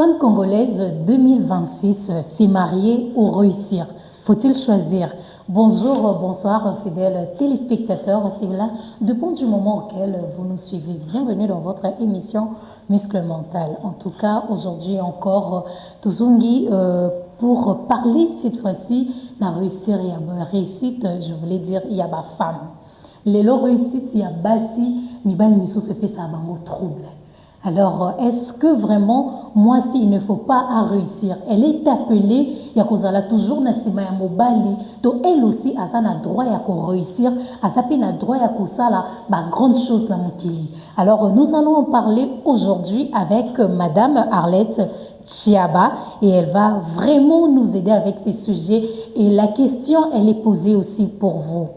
Femme congolaise 2026, s'est mariée ou réussir? Faut-il choisir? Bonjour, bonsoir, fidèles téléspectateurs. C'est là, dépend du moment auquel vous nous suivez. Bienvenue dans votre émission Muscle Mental. En tout cas, aujourd'hui encore, Tuzungi, pour parler cette fois-ci, la réussite, il y a réussite, je voulais dire, il y a ma femme. Les réussite, il y a basi, mibali miso se fait ça, bango trouble. Alors, est-ce que vraiment, moi, s'il ne faut pas à réussir, elle est appelée, il y a toujours Nassima ya mobali, donc elle aussi, a ça droit à réussir, a ça a droit à ça la grande chose la mokili. Alors, nous allons en parler aujourd'hui avec Madame Arlette Chiaba et elle va vraiment nous aider avec ces sujets. Et la question, elle est posée aussi pour vous.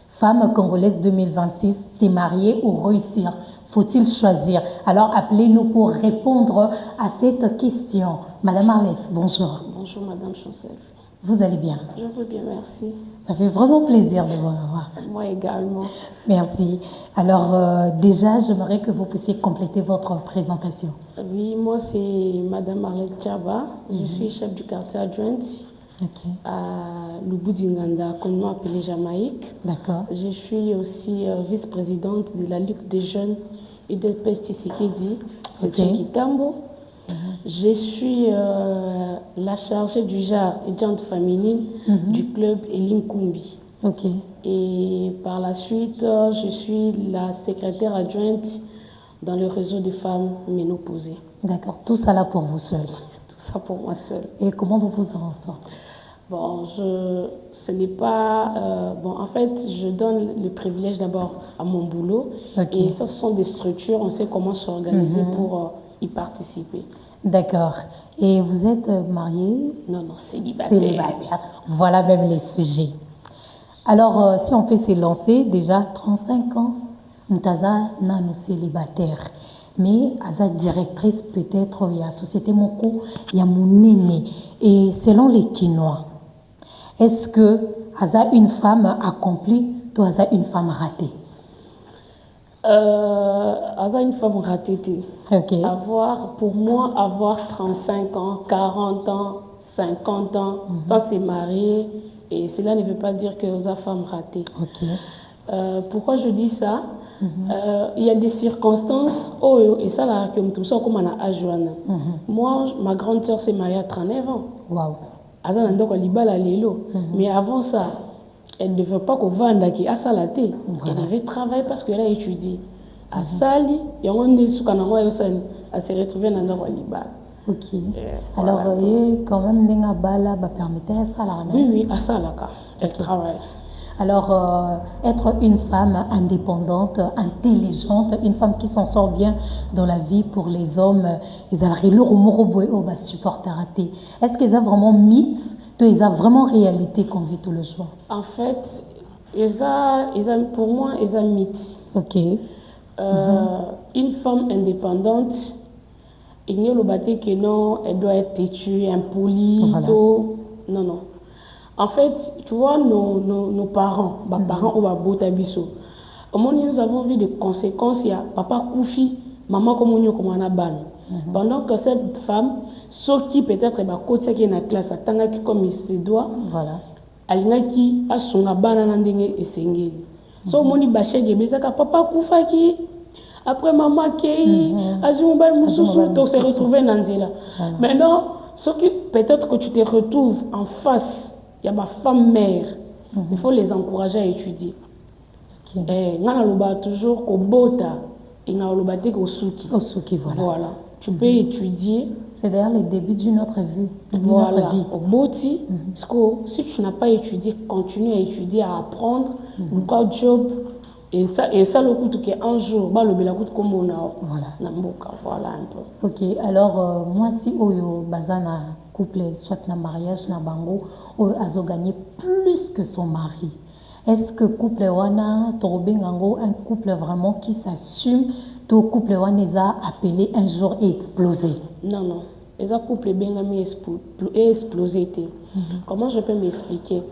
Femme congolaise 2026, s'est mariée ou réussir? Faut-il choisir? Alors, appelez-nous pour répondre à cette question. Madame Arlette, bonjour. Bonjour, Madame Chancel. Vous allez bien? Je vais bien, merci. Ça fait vraiment plaisir de vous revoir. Moi également. Merci. Alors, déjà, j'aimerais que vous puissiez compléter votre présentation. Oui, moi, c'est Madame Arlette Chiaba. Je suis chef du quartier adjointe à Lubudi-Nganda, communément appelé Jamaïque. D'accord. Je suis aussi vice-présidente de la Ligue des jeunes et de Pestisikedi, section Kitambo. Je suis la chargée du genre étudiante féminine du club Elim Kumbi. Et par la suite, je suis la secrétaire adjointe dans le réseau de femmes ménopausées. D'accord. Tout ça là pour vous seule? Tout ça pour moi seule. Et comment vous vous en sortez? Bon, ce n'est pas... en fait, je donne le privilège d'abord à mon boulot. Et ça, ce sont des structures, on sait comment s'organiser pour y participer. D'accord. Et vous êtes mariée? Non, célibataire. Célibataire. Voilà même les sujets. Alors, si on peut se lancer, déjà 35 ans, Ntaza nano célibataire. Mais Aza directrice peut-être, il y a Société Moko, il y a Mounene. Et selon les Quinois, est-ce que Aza une femme accomplie ou Aza une femme ratée? Aza une femme ratée. Pour moi, avoir 35 ans, 40 ans, 50 ans, ça c'est marié. Et cela ne veut pas dire que Aza femme ratée. Pourquoi je dis ça? Il y a des circonstances, et ça là, comme on a âge. Moi, ma grande sœur s'est mariée à 39 ans. Wow. Mais avant ça, elle ne veut pas qu'on vende à Salaté. Elle avait travaillé parce qu'elle a étudié. À Sali, et on est sous elle s'est retrouvée dans le Libala. Alors, quand même, Nenga Bala permettait à Salana. Oui, à Salaka. Elle travaille. Alors, être une femme indépendante, intelligente, une femme qui s'en sort bien dans la vie pour les hommes, ils ont supporter rater. Est-ce qu'ils ont vraiment mythe, ils ont vraiment réalité qu'on vit tout le jour? En fait, pour moi, ils ont mythe. Une femme indépendante, il n'y a pas que non, elle doit être têtue, impolie, non. En fait, tu vois, nos parents, parents ou Botabiso, au moment où nous avons vu des conséquences, il y a papa Koufi, maman comme on a ban. Pendant que cette femme, ce qui peut-être est côté qui est dans la classe, attend qui comme il se doit, elle qui a son banane et singé. So moni baché de bezaka papa Koufa qui après maman qui a joué donc se retrouver dans Nzela. Maintenant, ce qui peut-être que tu te retrouves en face. Il y a ma femme mère. Il faut les encourager à étudier. Toujours qu'au bota, il n'a pas dit qu'au souki. Voilà. Tu peux étudier. C'est d'ailleurs le début d'une autre vie. Voilà. Au boti, parce que si tu n'as pas étudié, continue à étudier, à apprendre, un job. Et ça le coup un jour, le bel coup comme on a. Voilà un peu. Alors moi si Oyo Bazana couple, soit na mariage na bango, a gagné plus que son mari. Est-ce que couple wana Torobengango, un couple vraiment qui s'assume, ton couple wana les a appelé un jour et explosé? Non. Les a couple bengami explosé. Comment je peux m'expliquer?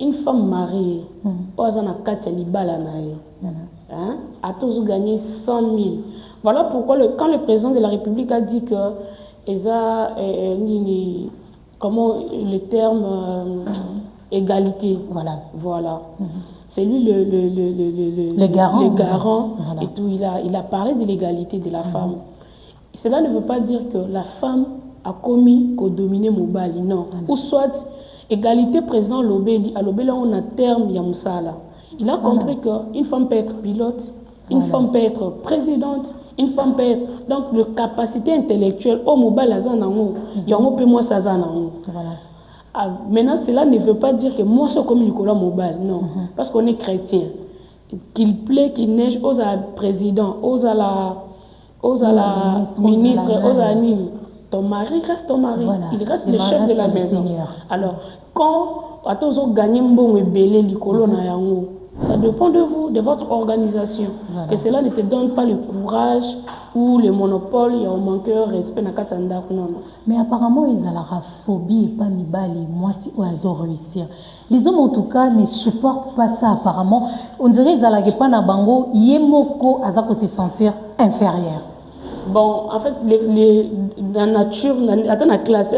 Une femme mariée, a toujours gagné 100 000. Voilà pourquoi quand le président de la République a dit que Et ça, comment le terme égalité. Voilà. C'est lui le garant. Et tout. Il a parlé de l'égalité de la femme. Cela ne veut pas dire que la femme a commis qu'au dominer Mobali, non. Ou soit, égalité président Lobeli, à Lobeli on a terme Yamoussala. Il a compris qu'une femme peut être pilote, une femme peut être présidente, une femme peut être... Donc, la capacité intellectuelle, au Mobali, il y a un peu moins ça. Maintenant, cela ne veut pas dire que moi, je suis comme Nicolas Mobali, non. Parce qu'on est chrétien. Qu'il plaît, qu'il neige, aux président, aux ministre, aux animes. Ton mari reste ton mari. Il reste le chef de la maison. Alors, quand tu as gagné un bon belé, ça dépend de vous, de votre organisation. Que cela ne te donne pas le courage ou le monopole, il y a un manqueur respect dans Katsanda. Mais apparemment, ils ont la phobie et pas Mibali. Moi, si ils ont réussi. Les hommes, en tout cas, ne supportent pas ça, apparemment. On dirait qu'ils ont pas na bango, yemoko, azako se sentir inférieur. Bon, en fait, la nature, dans la classe,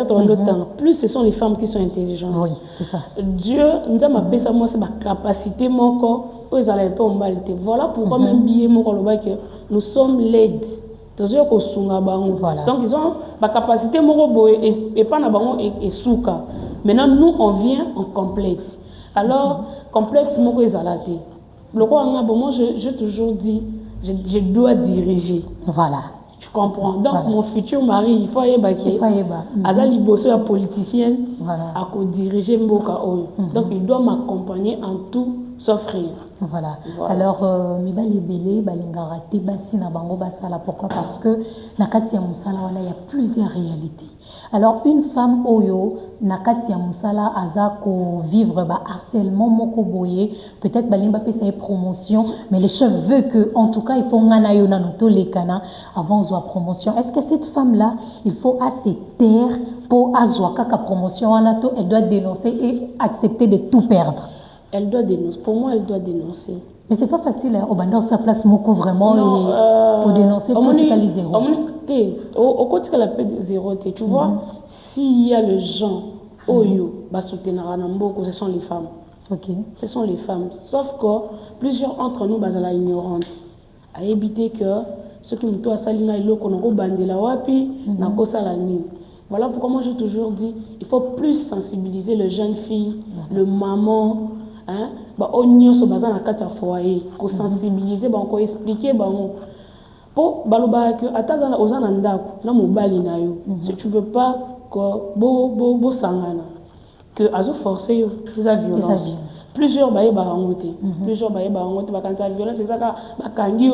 plus ce sont les femmes qui sont intelligentes. Oui, c'est ça. Dieu nous a appelé ça, moi, c'est ma capacité, mon corps, ils allaient pas en balter. Voilà pourquoi même billet, mon corps, que nous sommes laides. Donc, ils ont ma capacité, mon corps, et pas na bango et souka. Maintenant, nous, on vient en complexe. Alors, complexe, mon corps, ils allaient. Le roi, moi, j'ai toujours dit, je dois diriger. Voilà. Tu comprends. Donc, mon futur mari, il faut y aller. Azali bosso la politicienne, à diriger Mboka Oyo. Donc, il doit m'accompagner en tout sauf rien. Voilà. Alors, Mibali Belé, Balingarate, Basina Bango Basala. Pourquoi? Parce que Nakati Moussala, il y a plusieurs réalités. Alors, une femme Oyo, Nakati Moussala, Azako vivre harcèlement, Moko Boye, peut-être Balimba peut sa promotion, mais le chef veut que, en tout cas, il faut Nganayo Nanoto Lekana avant de promotion. Est-ce que cette femme-là, il faut assez taire pour Azwaka promotion Anato, elle doit dénoncer et accepter de tout perdre? Elle doit dénoncer. Pour moi, elle doit dénoncer. Mais c'est pas facile, hein? Au bandar, ça place Moko vraiment pour dénoncer, pour zéro. Au côté de la paix zéro, tu vois, s'il y a le gens, Oyo, ce sont les femmes. Ce sont les femmes. Sauf que plusieurs entre nous, sont ignorantes. À éviter que ceux qui me tournent à Salina et l'eau, qu'on a bandé la wapi, n'a pas ça la nuit. Voilà pourquoi moi j'ai toujours dit, il faut plus sensibiliser les jeunes filles, le maman, hein, on se base dans la carte foyer, pour sensibiliser, pour expliquer, pour que attends aux ananda, là mon balina yo, si tu veux pas que bo sangana, que azo forcer les violence. Plusieurs baye barangote, plusieurs baye barangote, quand ça violence c'est ça kangi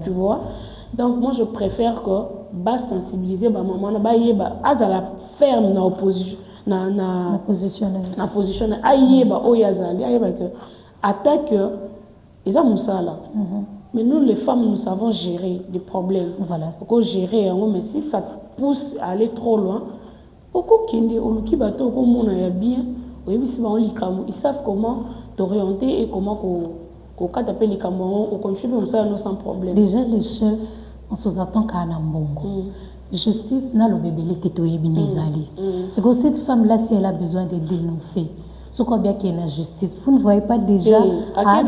tu vois. Donc moi je préfère que bas sensibiliser ba maman ba yeba azala ferme na opposition na position ayeba oyazali ayeba que attaque ils ont ça là. Mais nous les femmes nous savons gérer des problèmes. Faut gérer mais si ça pousse à aller trop loin, pourquoi kende oluki bato ko mona ya bien, ils savent comment t'orienter et comment qu'on taper les camarades au continue comme ça sans problème. Déjà les chefs on se attend qu'à un bongo. Justice n'a le bébé qui est binizali. C'est que cette femme là si elle a besoin de dénoncer, ce qu'on bien qu'il y a la justice, vous ne voyez pas déjà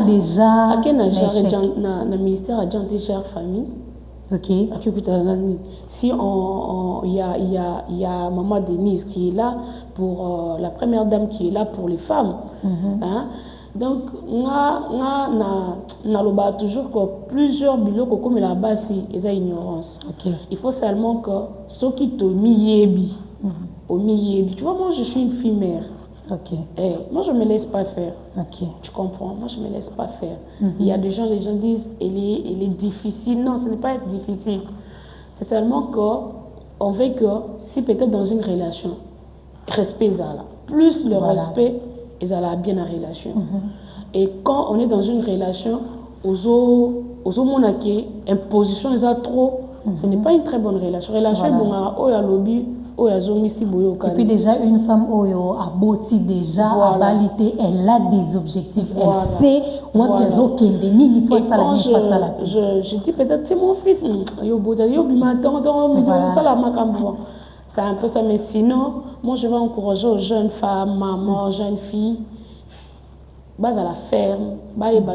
déjà le ministère a déjà famille. Si il y a maman Denise qui est là pour la première dame qui est là pour les femmes. Hein? Donc, on a toujours que plusieurs bilots comme là-bas, c'est ignorance. Il faut seulement que ceux qui t'ont mis tu vois, moi je suis une fille mère. Moi je ne me laisse pas faire. Tu comprends? Moi je ne me laisse pas faire. Il y a des gens, les gens disent elle est difficile. Non, ce n'est pas être difficile. C'est seulement qu'on veut que si peut-être dans une relation, respect ça là. Plus le respect, ils allaient bien la relation. Et quand on est dans une relation, aux monaki, imposition, ils ont trop, ce n'est pas une très bonne relation. Relation, bon, à lobby, Et puis déjà, une femme a beauti déjà, Voilà. à validé, elle a des objectifs, Voilà. elle sait où Voilà. elle est, ni Et fois ça quand la je dis peut-être c'est mon fils, c'est un peu ça, mais sinon, moi je vais encourager aux jeunes femmes, mamans, jeunes filles, bas à la ferme,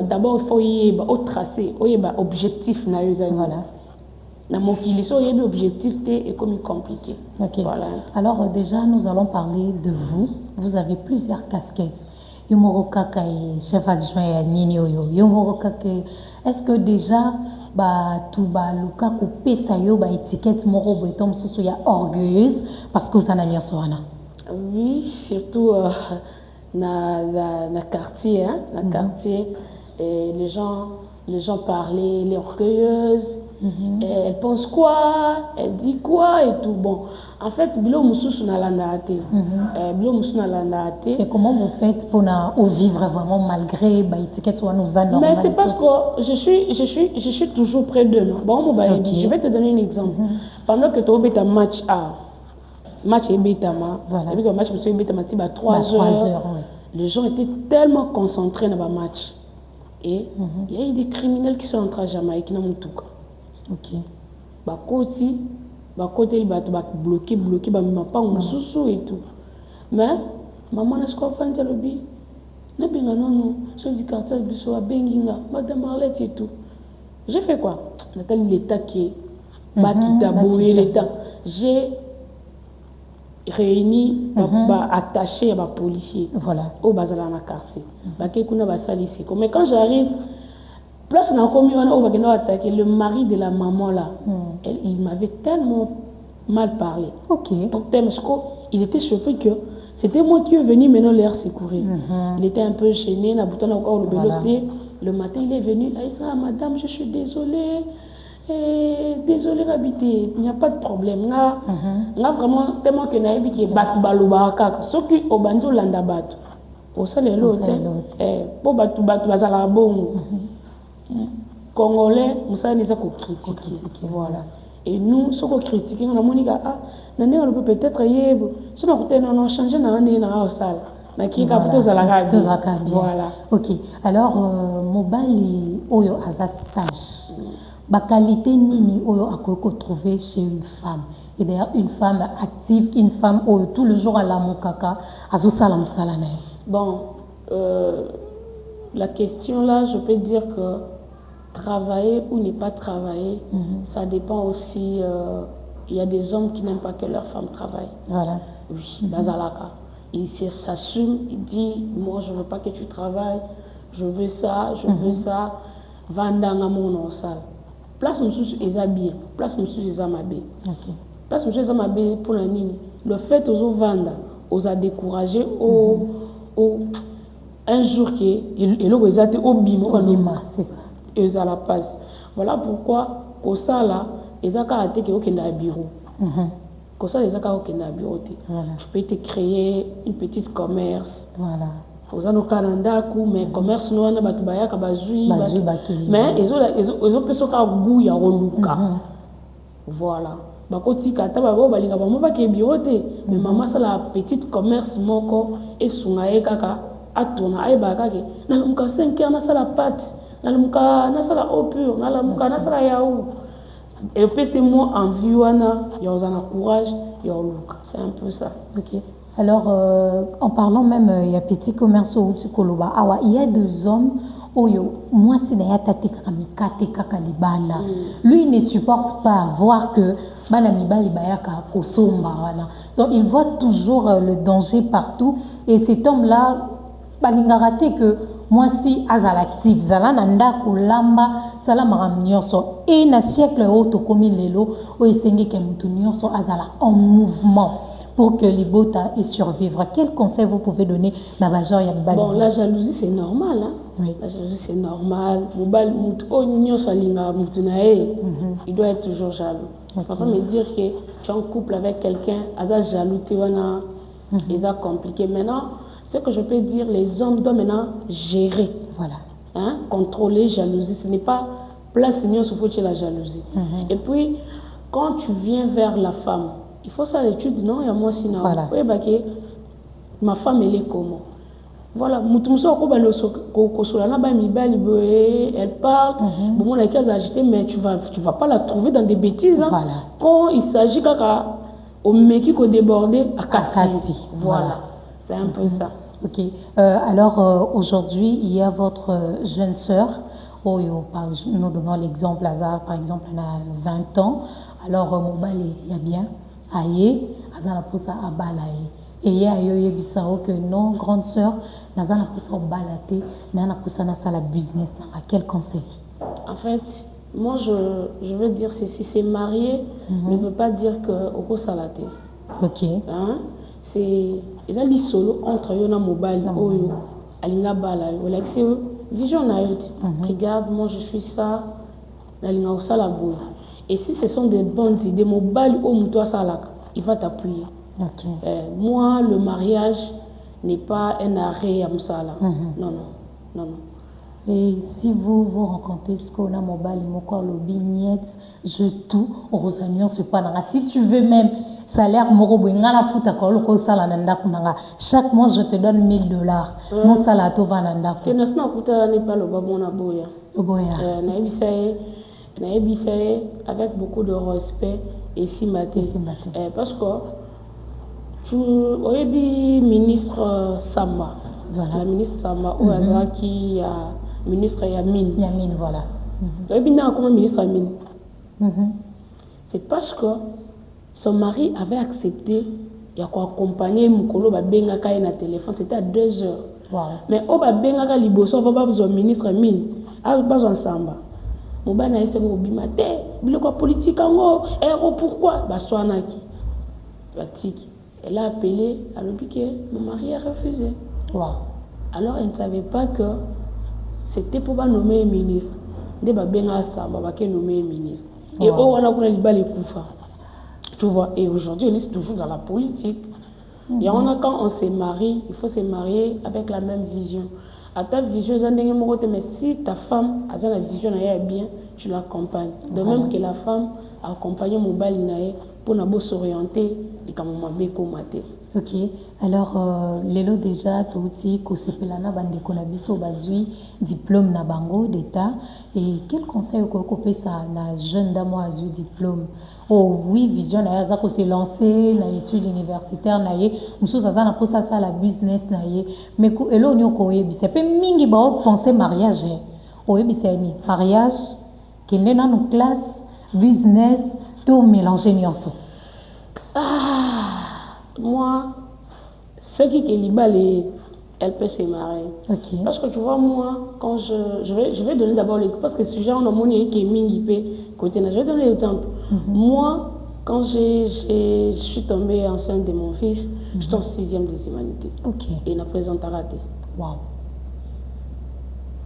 d'abord il faut y aller au tracé, il y a objectif. Voilà. Dans mon objectif est comme compliqué. Ok. Voilà. Alors déjà, nous allons parler de vous. Vous avez plusieurs casquettes. Yomorokaka et chef adjoint à Nini Oyo. Yomorokaka, est-ce que déjà, tout luka coupé ça yo étiquette moro boitom soso ya orgueilleuse parce que vous en avez soana. Oui, surtout dans quartier, hein, dans quartier, et les gens parlaient, les orgueilleuses. Elle pense quoi, elle dit quoi et tout. Bon, en fait, bilo mususu na landate. Et comment vous faites pour vivre vraiment malgré l'étiquette ou nous a Mais c'est parce que je suis toujours près d'eux. Bon, Okay. je vais te donner un exemple. Pendant que tu as un match match et bétama, Voilà. et puis le match monsieur bétama, tu as 3 heures. Les gens étaient tellement concentrés dans le match. Et il y a eu des criminels qui sont entrés à Jamaïque dans mon touka. Ok. Côté il va bloquer m'a pas un sous et tout. Mais maman n'a pas fait un lobby. Ne bien non, je dis quartier biso a benginga, madame Arlette et tout. J'ai fait quoi? L'État qui est l'État. J'ai réuni attaché à policiers. Voilà. Au bazala na quartier. Mais quand j'arrive, place n'a commis on attaquer le mari de la maman là. Il m'avait tellement mal parlé. Ok. Donc il était surpris que c'était moi qui est venu maintenant leur secourir. Il était un peu gêné, Voilà. Le matin il est venu, Aïssa, madame, je suis désolée. Désolé d'habiter, il n'y a pas de problème. Là, vraiment, tellement que naïbi qui est battu balubaka, ceux qui au banjo landa battu. Au sol et l'autre, pour battu bazala bon. Congolais, nous savons déjà qu'on critique. Voilà. Et nous, ceux qui critiquent, on a monique on peut peut-être y si on a changé dans salle. Voilà. Ok. Alors, mobile oyo asa sage. Ma qualité nini oyo akoko trouver chez une femme. Et d'ailleurs, une femme active, une femme oyo tout le jour à la mokaka, azo salam salane. Bon, la question là, je peux dire que travailler ou ne pas travailler, ça dépend aussi. Il y a des hommes qui n'aiment pas que leur femme travaille. Voilà. Oui, bazalaka. Il s'assume, il dit, moi je ne veux pas que tu travailles, je veux ça, je veux ça. Vandanga mon salle. Place monsieur bien, place monsieur Ezamabé. Place monsieur Ezamabé pour la nini. Le fait aux vendre, aux a découragé, un jour qui est là où ils étaient au bima, c'est ça. Et ils la passe. Voilà pourquoi au ça là, ils ont été au bureau. Comme ça, les accords au bureau. Je peux te créer une petite commerce. Voilà. Aux au Canada, mais commerce nous on a batubaya kabazui. Mais ils ont fait ça comme goût ya roluka. Voilà. Bakoti kata babo balinga bamo ba ke bureau te. Mais maman ça la petite commerce moko et sungae kaka atona ay bakake. Na lumka 5 heures na ça la pâte. Na lumka na ça la eau pure. Na lumka na ça la yaourt. Et puis c'est moi en vie wana ya ozana courage ya luka. C'est un peu ça. OK. Alors, en parlant même, il y a petit commerce au Tukoloba. Ah, il y a 2 hommes. Moi, c'est d'ailleurs Tatekamikate Kakalibana. Lui, il ne supporte pas voir que Banamiba Libayaka Kosomba. Donc, il voit toujours le danger partout. Et cet homme-là, Balingaraté que moi, si Azal actif, Zalananda Kulamba, Salamaram Nyonso. Et na siècle auto comme Lelo, où il s'est dit que Nyonso Azala en mouvement. Pour que les botas et survivre. Quel conseil vous pouvez donner dans la Bon, la jalousie, c'est normal. Hein? Oui. La jalousie, c'est normal. Il doit être toujours jaloux. Il ne faut pas me dire que tu es en couple avec quelqu'un, il est jaloux, il est compliqué. Maintenant, ce que je peux dire, les hommes doivent maintenant gérer. Voilà. Hein? Contrôler la jalousie. Ce n'est pas place sous la jalousie. Et puis, quand tu viens vers la femme, il faut ça l'étude, non? Il y a moi sinon. Voilà. Oui, bah, ma femme, elle est comment? Voilà, elle parle, bon, la case agitée, mais tu vas pas la trouver dans des bêtises. Hein. Voilà. Quand il s'agit au mec qui a débordé à Kati. Voilà, c'est un peu ça. Ok. Alors, aujourd'hui, il y a votre jeune sœur. Nous donnons l'exemple, Hazard, par exemple, elle a 20 ans. Alors, Mobali, il y a bien. Aïe, Hazard a poussé à balayer. Et il y a que non, grande sœur, Nazan a poussé à balayer, Nazan a poussé à la business. Quel conseil? En fait, moi, je veux dire, si c'est marié, ne veut pas dire que ça l'a été. Ok. Hein? C'est les solo entre Yona Mobile, Oyo, Alinga Bala, c'est vision naïve. Regarde, moi je suis ça, Alinga Osala Boy. Et si ce sont des bonnes idées, Mobile ou Moutoua Salak, il va t'appuyer. Okay. Moi, le mariage n'est pas un arrêt à Moussala. Non. Et si vous rencontrez ce qu'on a mobile, je tout, heureusement, c'est pas dans. Si tu veux même salaire, chaque mois je te donne $1000. Mon salaire, tu vas nanda. Tu n'as pas le babon à boya. Avec beaucoup de respect et sympathie. Parce que tu es ministre Samba. Voilà. La ministre Samba, ou qui a ministre Yamine. Yamine, voilà. Comment ministre Yamine? C'est parce que son mari avait accepté de accompagner Mukolo Babengaka na téléphone. C'était à 2 heures. Wow. Mais au Babengaka Liboso, on va pas besoin ministre Yamine. Ah, pas besoin Samba. Mon ban a essayé de bimater. Le quoi politique en haut. Pourquoi? Baswanaki. Pratique. Elle a appelé à l'hôpital. Mon mari a refusé. Wow. Alors, elle ne savait pas que c'était pour pas nommer un ministre. De Babenga Samba, va nommer un ministre. Et on a les balles koufa. Tu vois, et aujourd'hui, on est toujours dans la politique. Et quand on se marie, il faut se marier avec la même vision. À ta vision, mais si ta femme a la vision bien, tu l'accompagnes. De même que la femme accompagne mon bal pour s'orienter et comme ok, alors lelo déjà touti ko sepelana bande konabiso bazui diplôme na bango d'état et quel conseil ko pesa na jeune dame azui diplôme? Oh oui, vision na yaza ko se lancer na études universitaires na ye muso zaza na posa ça la business na ye mais ko elo nyo ko yebi c'est pe mingi ba penser mariage o yebi c'est ni mariage kende na no classe business tout mélanger nyonso. Moi, ce qui est libre, elle peut se marier. Okay. Parce que tu vois, moi, quand je vais donner d'abord l'exemple, parce que ce genre de monde qui est mingi côté, je vais donner l'exemple. Moi, quand je suis tombée enceinte de mon fils, j'étais en 6e des humanités. Okay. Et il n'a présenté raté. Wow.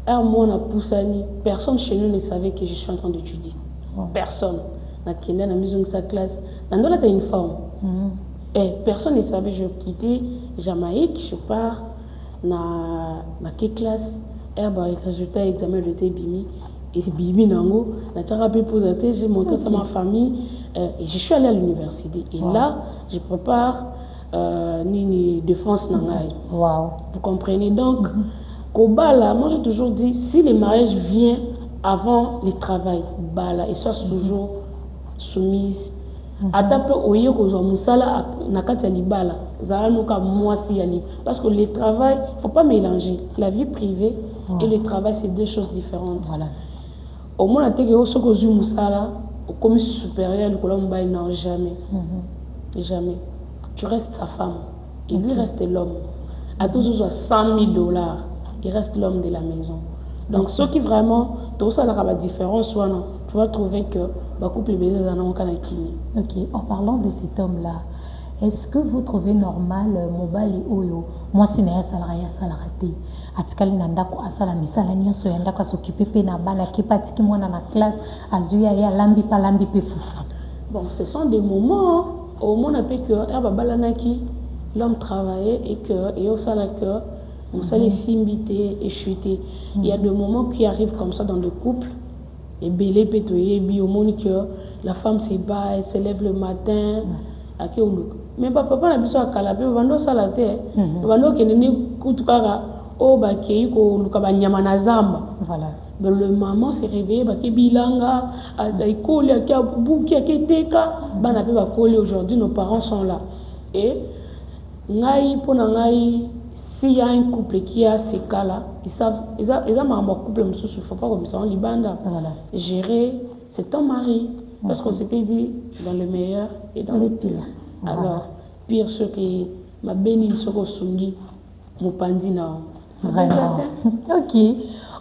Alors, moi, on a poussé, personne chez nous ne savait que je suis en train d'étudier. Wow. Personne. Dans la maison de sa classe. Dans là, tu as une femme. Et personne ne savait, je quittais Jamaïque, je pars dans quelle classe, et le résultat examen de Bimi, et Bimi Nango, j'ai montré ça à ma famille, et je suis allée à l'université. Et là, je prépare une défense Nangaï. Wow. Vous comprenez donc, Kobala, moi j'ai toujours dit, si le mariage vient avant le travail, Bala, et soit toujours soumise. Parce que le travail, il ne faut pas mélanger la vie privée et le travail, c'est deux choses différentes. Voilà. Au moins, comme supérieur, non, jamais. Jamais. Tu restes sa femme et lui reste l'homme. À tous les $100,000, il reste l'homme de la maison. Donc, ceux qui vraiment, tout ça, la différence, soit non, tu vas trouver que le couple est baisé dans un cas. Ok, en parlant de cet homme-là, est-ce que vous trouvez normal, Mobali Oyo, moi, si je suis salarié, atikali na ndako asala misala nyonso ya ndako s'occuper pe na bana ke patiki mwana na classe azuya ya lambi pa lambi pe fufu? Bon, ce sont des moments au monde après que l'homme travaillait et que et au salaire que on s'allait s'imiter et chuter. Il y a des moments qui arrivent comme ça dans le couple et belé pétoyer bi au monde que la femme se bat, elle se lève le matin ake uluka mais papa na biso akala pe bando sala te bando kenene kutukaka o bakei ko luka banyama na zamba voilà. Le maman s'est réveillée bake bilanga aikoli ake buki ake teka bana pe bakoli aujourd'hui nos parents sont là et ngai pona ngai s'il y a un couple qui a ces cas-là, ils savent, ils ont un couple, il ne faut pas comme ça, on libanda. Voilà. Gérer, c'est ton mari. Parce qu'on s'est dit dans le meilleur et dans le pire. Voilà. Alors, pire, ce qui m'a béni, ce que sungi, mon pandina. Vraiment. Ok.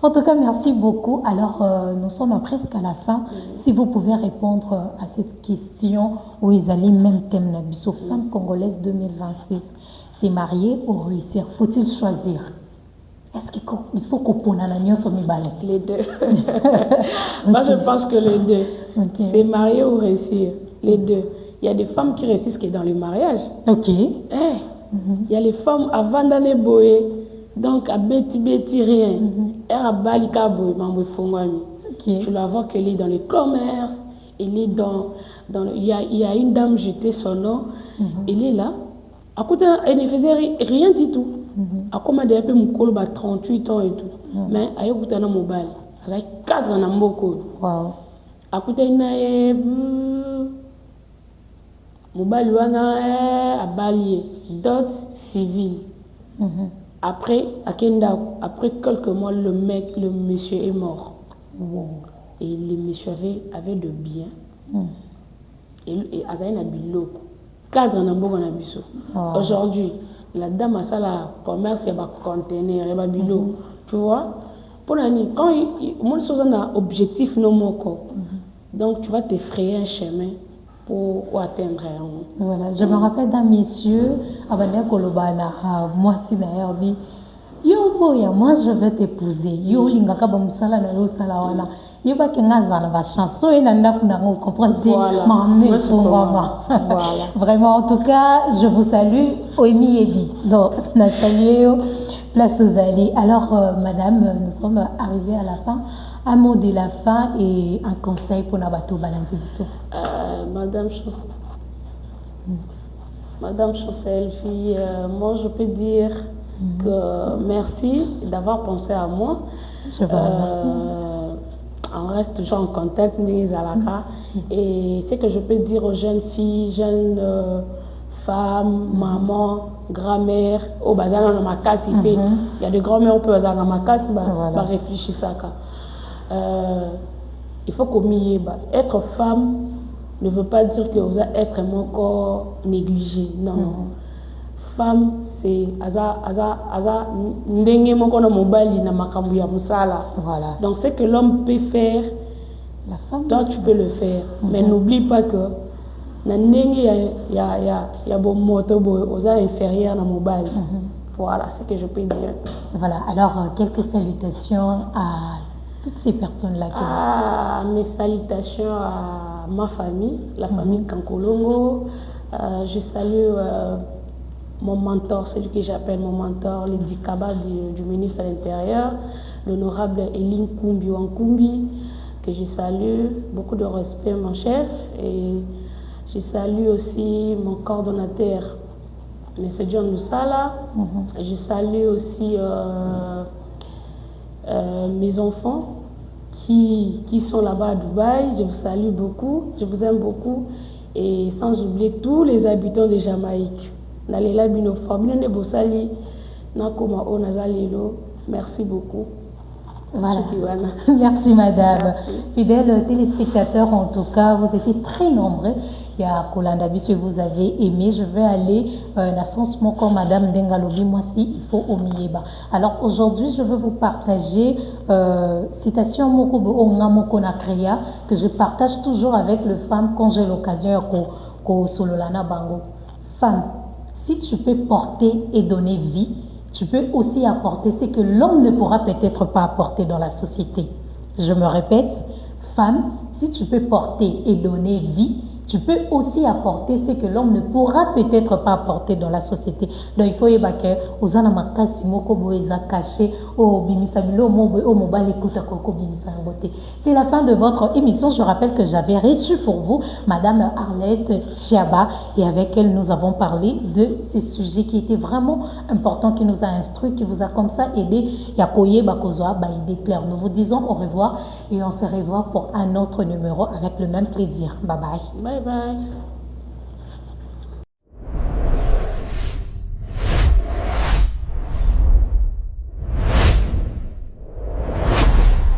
En tout cas, merci beaucoup. Alors, nous sommes presque à la fin. Si vous pouvez répondre à cette question, où ils allaient même thème, femme congolaise 2026. C'est marier ou réussir. Faut-il choisir? Est-ce qu'il faut qu'on ait les deux? Moi, je pense que les deux. Okay. C'est marier ou réussir. Les deux. Il y a des femmes qui réussissent qui sont dans le mariage. Ok. Il y a les femmes avant d'aller boyer. Donc, à bêti rien. Tu la vois qu'elle est dans le commerce. Elle est il y a une dame, j'étais son nom. Elle est là. À côté, elle ne faisait rien du tout. À côté, elle a eu 38 ans et tout. Mais elle a eu un mobile. Elle a eu 4 ans. Wow. À côté, elle a eu mobile, elle a balié. Dot civil. Après quelques mois, le monsieur est mort. Wow. Et le monsieur avait de biens. Et Azaïna Bilo. Cadre en ambo na biso. Aujourd'hui, la dame a ça la commerce et va contenir et va bilo. Tu vois? Pour l'année, quand mon chose a objectif non moko. Donc tu vas t'effrayer un chemin pour atteindre. Voilà, je me rappelle d'un monsieur Abania Kolobana, moi si d'ailleurs dit yo boya, moi je vais t'épouser. Yo lingaka ba musala na yo sala wana. Yo ba kenga zana ba chanson et nanda kuna ngo comprendre m'emmener pour maman. Vraiment en tout cas, je vous salue Oemi Ebi. Donc na salué place aux allées. Alors madame, nous sommes arrivés à la fin. Un mot de la fin et un conseil pour Nabato Balanzi Bisso. Madame Chancel, moi je peux dire que merci d'avoir pensé à moi. Je vous remercie. On reste toujours en contact, et ce que je peux dire aux jeunes filles, jeunes femmes, mamans, grand-mères, au bazar dans ma casse, il y a des grands-mères au bazar dans ma casse, bah réfléchir ça. Il faut qu'on m'y ait. Être femme ne veut pas dire que vous allez être mon corps négligé. Non. Femme, c'est voilà. Donc, ce que l'homme peut faire, la femme toi, tu peux le faire. Mais n'oublie pas que il y a bon moto aux inférieurs dans mobile. Voilà ce que je peux dire. Voilà. Alors, quelques salutations à toutes ces personnes-là. Mes salutations à ma famille, la famille Kankolongo. Je salue mon mentor, celui que j'appelle mon mentor, le Dikaba du ministre de l'Intérieur, l'honorable Eline Kumbi Wankumbi, que je salue. Beaucoup de respect, mon chef. Et je salue aussi mon coordonnateur, M. John Lusala. Je salue aussi mes enfants qui sont là-bas à Dubaï. Je vous salue beaucoup, je vous aime beaucoup. Et sans oublier tous les habitants de Jamaïque. Merci beaucoup. Voilà. Merci madame. Merci. Fidèles téléspectateurs, en tout cas, vous étiez très nombreux. Il y a Kolanda Bisu, vous avez aimé. Je vais aller dans sens comme madame Dengalobi, moi si il faut au Mieba. Alors aujourd'hui, je veux vous partager citation Mokobo Ongamoko Nakreya que je partage toujours avec les femmes quand j'ai l'occasion ko Sololana Bango. Femme, si tu peux porter et donner vie, tu peux aussi apporter ce que l'homme ne pourra peut-être pas apporter dans la société. Je me répète, femme, si tu peux porter et donner vie, tu peux aussi apporter ce que l'homme ne pourra peut-être pas apporter dans la société. Donc il faut y que ozana makasi moko boeza caché au bimisabilo au mobile écoute koko bimisangote. C'est la fin de votre émission. Je rappelle que j'avais reçu pour vous Madame Arlette Chiaba et avec elle nous avons parlé de ces sujets qui étaient vraiment importants, qui nous a instruit, qui vous a comme ça aidé. Yakoye bakozoa ba idée claire. Nous vous disons au revoir et on se revoit pour un autre numéro avec le même plaisir. Bye bye. Bye bye.